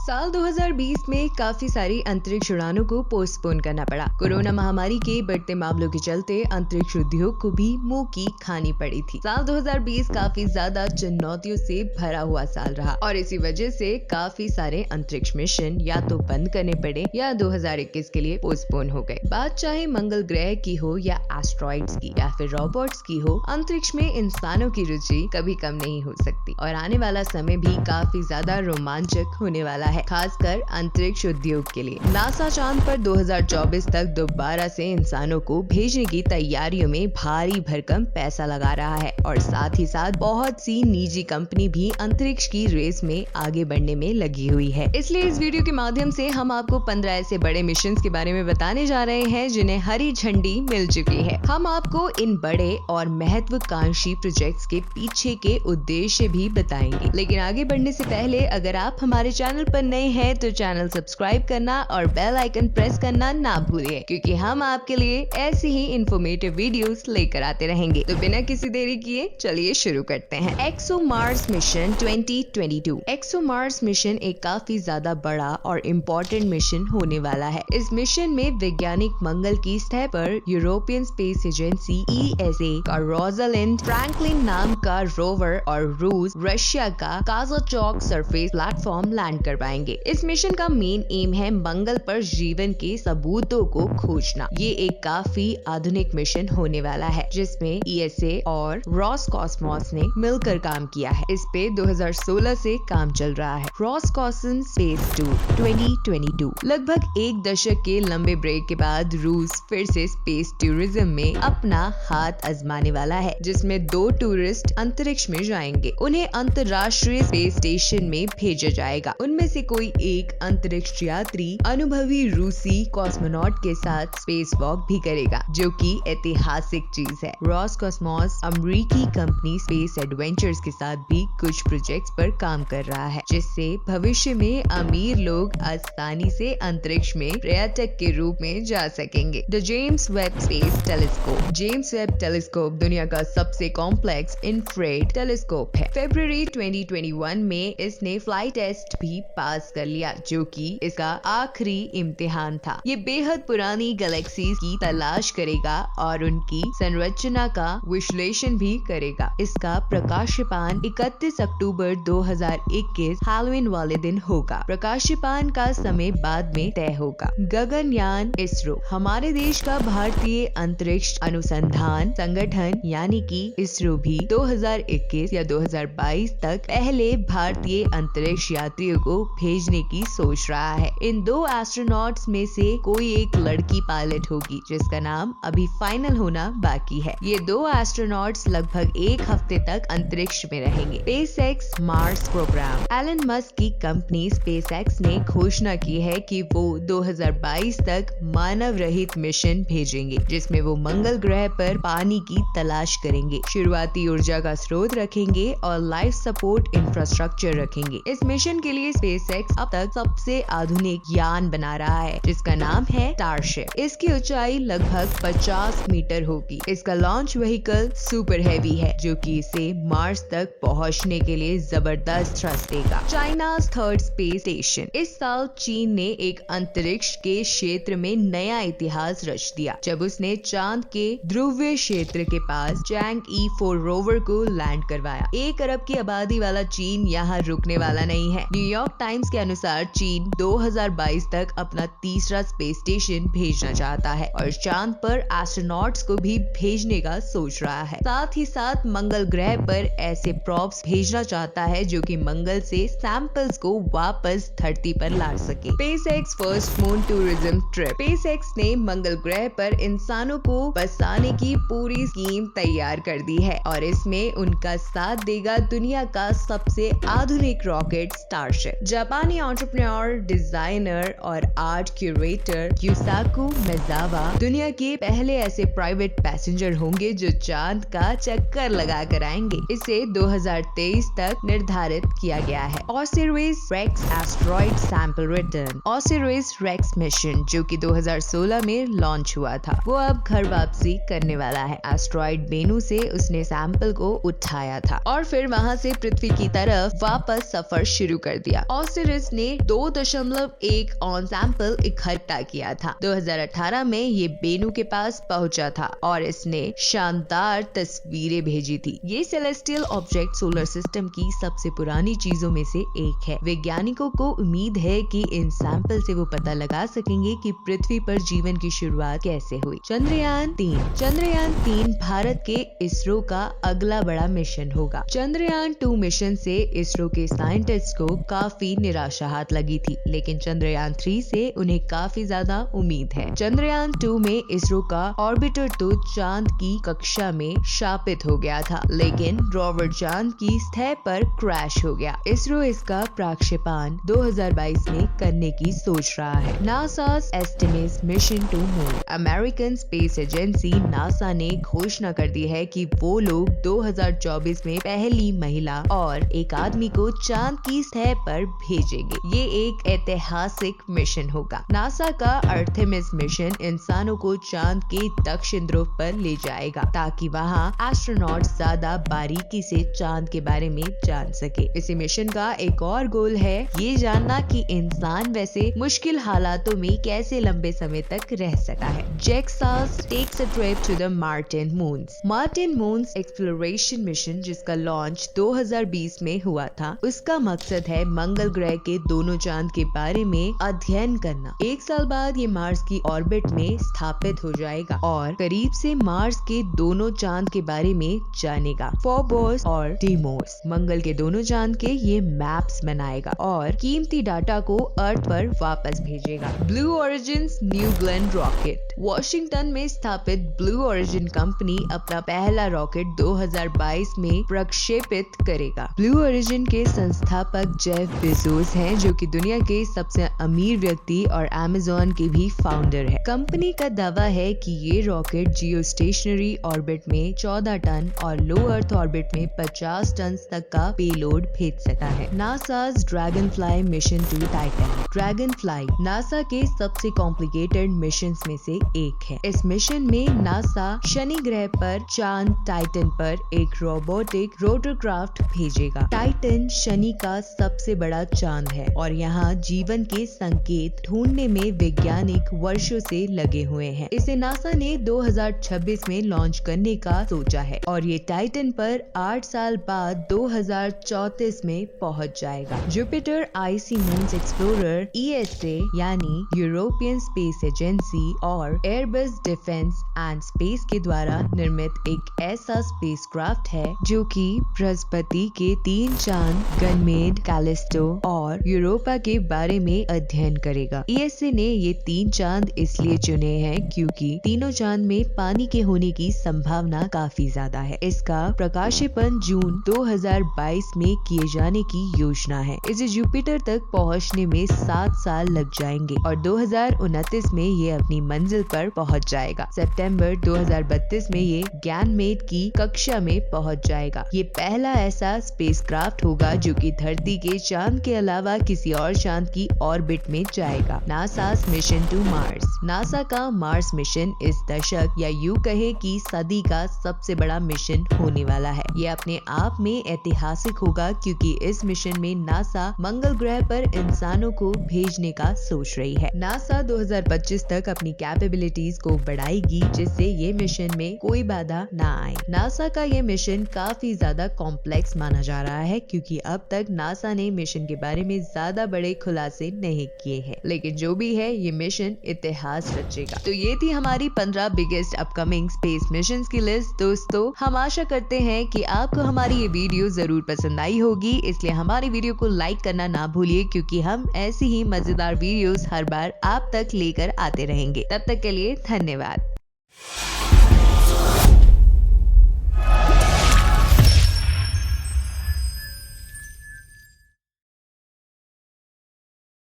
साल 2020 में काफी सारी अंतरिक्ष उड़ानों को पोस्टपोन करना पड़ा। कोरोना महामारी के बढ़ते मामलों के चलते अंतरिक्ष उद्योग को भी मुंह की खानी पड़ी थी। साल 2020 काफी ज्यादा चुनौतियों से भरा हुआ साल रहा और इसी वजह से काफी सारे अंतरिक्ष मिशन या तो बंद करने पड़े या 2021 के लिए पोस्टपोन हो गए। बात चाहे मंगल ग्रह की हो या एस्ट्रॉइड्स की या फिर रोबोट्स की हो, अंतरिक्ष में इंसानों की रुचि कभी कम नहीं हो सकती और आने वाला समय भी काफी ज्यादा रोमांचक होने वाला है, खासकर अंतरिक्ष उद्योग के लिए। नासा चांद पर 2024 तक दोबारा से इंसानों को भेजने की तैयारियों में भारी भरकम पैसा लगा रहा है और साथ ही साथ बहुत सी निजी कंपनी भी अंतरिक्ष की रेस में आगे बढ़ने में लगी हुई है। इसलिए इस वीडियो के माध्यम से हम आपको 15 ऐसे बड़े मिशन के बारे में बताने जा रहे हैं जिन्हें हरी झंडी मिल चुकी है। हम आपको इन बड़े और महत्वाकांक्षी प्रोजेक्ट्स के पीछे के उद्देश्य भी बताएंगे, लेकिन आगे बढ़ने से पहले अगर आप हमारे चैनल पर नए हैं तो चैनल सब्सक्राइब करना और बेल आइकन प्रेस करना ना भूलिए, क्योंकि हम आपके लिए ऐसी ही इंफॉर्मेटिव वीडियोस लेकर आते रहेंगे। तो बिना किसी देरी किए चलिए शुरू करते हैं। ExoMars mission 2022। एक्सोमार्स मिशन एक काफी ज्यादा बड़ा और इम्पोर्टेंट मिशन होने वाला है। इस मिशन में वैज्ञानिक मंगल की सतह पर यूरोपियन स्पेस एजेंसी ESA का रोजालिंड फ्रैंकलिन नाम का रोवर और रूस रशिया का काज़ाचौक सरफेस प्लेटफॉर्म लैंड कर पाएंगे। इस मिशन का मेन एम है मंगल पर जीवन के सबूतों को खोजना। ये एक काफी आधुनिक मिशन होने वाला है जिसमें ESA और रॉसकॉस्मोस ने मिलकर काम किया है। इस पे 2016 से काम चल रहा है। Roscosmos space tour 2022। लगभग एक दशक के लंबे ब्रेक के बाद रूस फिर से स्पेस टूरिज्म में अपना हाथ आजमाने वाला है, जिसमें 2 टूरिस्ट अंतरिक्ष में जाएंगे। उन्हें अंतरराष्ट्रीय स्पेस स्टेशन में भेजा जाएगा। उनमें से कोई एक अंतरिक्ष यात्री अनुभवी रूसी कॉस्मोनॉट के साथ स्पेस वॉक भी करेगा, जो कि ऐतिहासिक चीज है। रॉसकॉस्मोस अमेरिकी कंपनी स्पेस एडवेंचर्स के साथ भी कुछ प्रोजेक्ट्स पर काम कर रहा है, जिससे भविष्य में अमीर लोग आसानी से अंतरिक्ष में पर्यटक के रूप में जा सकेंगे। The James Webb space telescope. James Webb telescope दुनिया का सबसे कॉम्प्लेक्स इंफ्रारेड टेलीस्कोप है। फरवरी 2021 में इसने फ्लाइट टेस्ट भी पास कर लिया, जो कि इसका आखिरी इम्तिहान था। ये बेहद पुरानी गैलेक्सीज की तलाश करेगा और उनकी संरचना का विश्लेषण भी करेगा। इसका प्रकाशपान 31 अक्टूबर 2021 हैलोवीन वाले दिन होगा। प्रकाशपान का समय बाद में तय होगा। गगनयान इसरो। हमारे देश का भारतीय अंतरिक्ष अनुसंधान संगठन यानी कि इसरो भी 2021 या 2022 तक पहले भारतीय अंतरिक्ष यात्रियों को भेजने की सोच रहा है। इन 2 एस्ट्रोनॉट्स में से कोई एक लड़की पायलट होगी, जिसका नाम अभी फाइनल होना बाकी है। ये 2 एस्ट्रोनॉट्स लगभग एक हफ्ते तक अंतरिक्ष में रहेंगे। SpaceX Mars program. Elon Musk की कंपनी स्पेसएक्स ने घोषणा की है कि वो 2022 तक मानव रहित मिशन भेजेंगे, जिसमें वो मंगल ग्रह पर पानी की तलाश करेंगे, शुरुआती ऊर्जा का स्रोत रखेंगे और लाइफ सपोर्ट इंफ्रास्ट्रक्चर रखेंगे। इस मिशन के लिए स्पेसएक्स अब तक सबसे आधुनिक यान बना रहा है, जिसका नाम है स्टारशिप। इसकी ऊंचाई लगभग 50 मीटर होगी। इसका लॉन्च व्हीकल सुपर हैवी है, जो कि इसे मार्स तक पहुंचने के लिए जबरदस्त थ्रस्ट देगा। China 3rd space station. इस साल चीन ने एक अंतरिक्ष के क्षेत्र में नया इतिहास रच दिया, जब उसने चांद के ध्रुवीय क्षेत्र के पास चैंग-E 4 रोवर को लैंड करवाया। 1 अरब की आबादी वाला चीन यहाँ रुकने वाला नहीं है। न्यूयॉर्क टाइम्स के अनुसार चीन 2022 तक अपना 3रा स्पेस स्टेशन भेजना चाहता है और चांद पर एस्ट्रोनॉट्स को भी भेजने का सोच रहा है। साथ ही साथ मंगल ग्रह पर ऐसे प्रॉब्स भेजना चाहता है जो कि मंगल से सैंपल्स को वापस धरती पर ला सके। SpaceX first moon tourism trip. SpaceX ने मंगल ग्रह पर इंसानों को बसाने की पूरी स्कीम तैयार कर दी है और इसमें उनका साथ देगा दुनिया का सबसे आधुनिक रॉकेट स्टारशिप। जापान जापानी एंटरप्रेन्योर, डिजाइनर और आर्ट क्यूरेटर युसाकु मेजावा दुनिया के पहले ऐसे प्राइवेट पैसेंजर होंगे जो चांद का चक्कर लगा कर आएंगे। इसे 2023 तक निर्धारित किया गया है। OSIRIS REx asteroid sample return. OSIRIS REx mission जो कि 2016 में लॉन्च हुआ था, वो अब घर वापसी करने वाला है। एस्टेरॉयड बेनू से उसने सैंपल को उठाया था और फिर वहां से पृथ्वी की तरफ वापस सफर शुरू कर दिया। ओसिरिस ने 2.1 ऑन सैंपल इकट्ठा किया था। 2018 में ये बेनू के पास पहुंचा था और इसने शानदार तस्वीरें भेजी थी। ये सेलेस्टियल ऑब्जेक्ट सोलर सिस्टम की सबसे पुरानी चीजों में से एक है। वैज्ञानिकों को उम्मीद है कि इन सैंपल से वो पता लगा सकेंगे कि पृथ्वी पर जीवन की शुरुआत कैसे हुई। चंद्रयान 3। चंद्रयान 3 भारत के इसरो का अगला बड़ा मिशन होगा। चंद्रयान 2 मिशन से इसरो के साइंटिस्ट को काफी निराशा हाथ लगी थी, लेकिन चंद्रयान 3 से उन्हें काफी ज्यादा उम्मीद है। चंद्रयान 2 में इसरो का ऑर्बिटर तो चांद की कक्षा में शापित हो गया था, लेकिन रोवर चांद की सतह पर क्रैश हो गया। इसरो इसका प्रक्षेपण 2022 में करने की सोच रहा है। NASA's estimates mission to moon. American space agency NASA ने घोषणा कर दी है कि वो लोग 2024 में पहली महिला और एक आदमी को चांद की सतह पर भेजेंगे। ये एक ऐतिहासिक मिशन होगा। नासा का आर्टेमिस मिशन इंसानों को चांद के दक्षिण ध्रुव पर ले जाएगा ताकि वहाँ एस्ट्रोनॉट ज्यादा बारीकी से चांद के बारे में जान सके। इसी मिशन का एक और गोल है ये जानना कि इंसान वैसे मुश्किल हालातों में कैसे लंबे समय तक रह सका है। JAXA takes a trip to the Martian moons. Martian moons exploration mission जिसका लॉन्च 2020 में हुआ था, उसका मकसद है मंगल ग्रह के दोनों चांद के बारे में अध्ययन करना। 1 साल बाद ये मार्स की ऑर्बिट में स्थापित हो जाएगा और करीब से मार्स के दोनों चांद के बारे में जानेगा। फोबोस और डीमोस मंगल के दोनों चांद के ये मैप्स बनाएगा और कीमती डाटा को अर्थ पर वापस भेजेगा। Blue origin new Glenn rocket. Washington में स्थापित ब्लू ओरिजिन कंपनी अपना पहला रॉकेट 2022 में प्रक्षेपित करेगा। ब्लू ओरिजिन के संस्थापक जेफ बेजोस हैं, जो कि दुनिया के सबसे अमीर व्यक्ति और अमेज़न के भी फाउंडर है। कंपनी का दावा है कि ये रॉकेट जियो स्टेशनरी ऑर्बिट में 14 टन और लो अर्थ ऑर्बिट में 50 टन तक का पेलोड भेज सकता है। NASA's Dragonfly mission to Titan. Dragonfly NASA के सबसे कॉम्प्लिकेटेड मिशन में से एक है। इस मिशन में नासा शनि ग्रह पर चांद टाइटन पर एक रोबोटिक रोटरक्राफ्ट भेजेगा। टाइटन शनि का सबसे बड़ा चांद है और यहाँ जीवन के संकेत ढूंढने में वैज्ञानिक वर्षों से लगे हुए हैं। इसे नासा ने 2026 में लॉन्च करने का सोचा है और ये टाइटन पर 8 साल बाद 2034 में पहुंच जाएगा। Jupiter IC moons explorer ESA यानी यूरोपियन स्पेस एजेंसी और एयरबस डिफेंस एंड स्पेस के द्वारा निर्मित एक ऐसा स्पेसक्राफ्ट है जो कि बृहस्पति के 3 चांद गनमेड, कैलिस्टो और यूरोपा के बारे में अध्ययन करेगा। ESA ने ये 3 चांद इसलिए चुने हैं क्योंकि तीनों चांद में पानी के होने की संभावना काफी ज्यादा है। इसका प्रकाशपन जून 2022 में किए जाने की योजना है। इसे जुपिटर तक पहुंचने में 7 साल लग जाएंगे और 2029 में ये अपनी मंजिल पर पहुंच जाएगा। सितंबर 2032 में ये गैनमेड की कक्षा में पहुंच जाएगा। ये पहला ऐसा स्पेसक्राफ्ट होगा जो कि धरती के चांद के अलावा किसी और चांद की ऑर्बिट में जाएगा। NASA's mission to Mars. NASA का मार्स मिशन इस दशक या यूं कहे कि सदी का सबसे बड़ा मिशन होने वाला है। ये अपने आप में ऐतिहासिक होगा क्योंकि इस मिशन में नासा मंगल ग्रह पर इंसानों को भेजने का सोच रही है। नासा 2025 तक अपनी कैपेबिलिटीज को बढ़ाएगी जिससे ये मिशन में कोई बाधा ना आए। नासा का ये मिशन काफी ज्यादा कॉम्प्लेक्स माना जा रहा है क्योंकि अब तक नासा ने मिशन के बारे में ज्यादा बड़े खुलासे नहीं किए हैं, लेकिन जो भी है ये मिशन इतिहास रचेगा। तो ये थी हमारी 15 बिगेस्ट अपकमिंग स्पेस मिशन की लिस्ट। दोस्तों, हम आशा करते हैं कि आपको हमारी ये वीडियो जरूर पसंद आई होगी, इसलिए हमारी वीडियो को लाइक करना ना भूलिए क्योंकि हम ऐसी ही मजेदार वीडियोस हर बार आप तक लेकर आते रहेंगे। तब तक के लिए धन्यवाद।